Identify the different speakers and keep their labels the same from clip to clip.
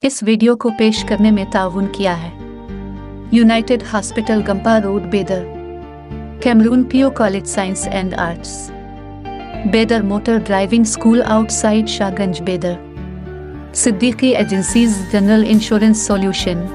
Speaker 1: इस वीडियो को पेश करने में ताउन किया है united hospital Gumpa road Bidar, कैमरून PO college science and arts, Bidar motor driving school outside Shahganj Bidar, Siddiqui agencies general insurance solution.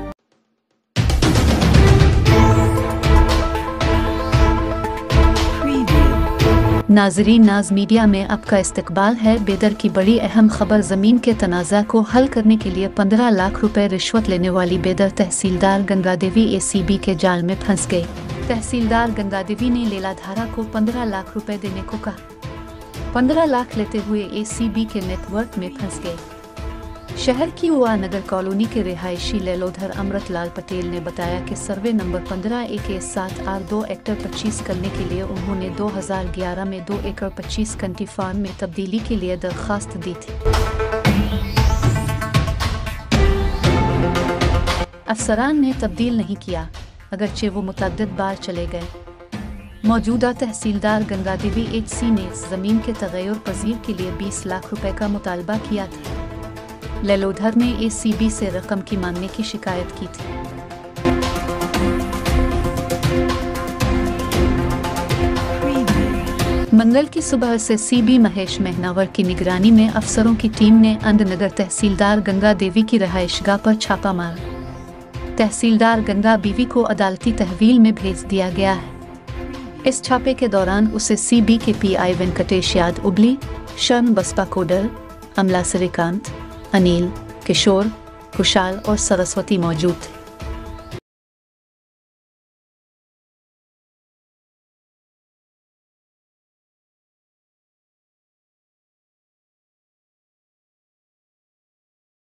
Speaker 1: Nazreen, Naz media में आपका इस्तकबाल है। बेदर की बड़ी अहम खबर, ज़मीन के तनाज़ा को हल करने के लिए 15 लाख रुपए रिश्वत लेने वाली बेदर तहसीलदार गंगादेवी एसीबी के जाल में फंस गई। तहसीलदार गंगादेवी ने लेलाधारा को 15 लाख रुपए देने को कहा। 15 लाख लेते हुए एसीबी के नेटवर्क में फंस गए। शहर की उआ नगर कॉलोनी के रिहायशी लेलोधर अमृतलाल पटेल ने बताया कि सर्वे नंबर 15A7R2 एकड़ 25 करने के लिए उन्होंने 2011 में 2 एकड़ 25 कंटी फार्म में तब्दीली के लिए दरखास्त दी थी। अफसरान ने तब्दील नहीं किया, अगरचे वो मुतअद्दिद बार चले गए। मौजूदा तहसीलदार गंगादेवी HC ने जमीन के तगैर पजीर के लिए 20 लाख रुपए का मुतालबा किया था। लेलोधर ने एसीबी से रकम की मांगने की शिकायत की थी। मंगल की सुबह से सीबी महेश महनावर की निगरानी में अफसरों की टीम ने अंधनगर तहसीलदार गंगा देवी की रहायशगाह पर छापा मारा। तहसीलदार गंगा बीवी को अदालती तहवील में भेज दिया गया है। इस छापे के दौरान उसे सीबी के PI वेंकटेश याद उबली, शर्म बसपा कोडर, अमला श्रीकांत, अनिल, किशोर, कुशाल और सरस्वती मौजूद थे।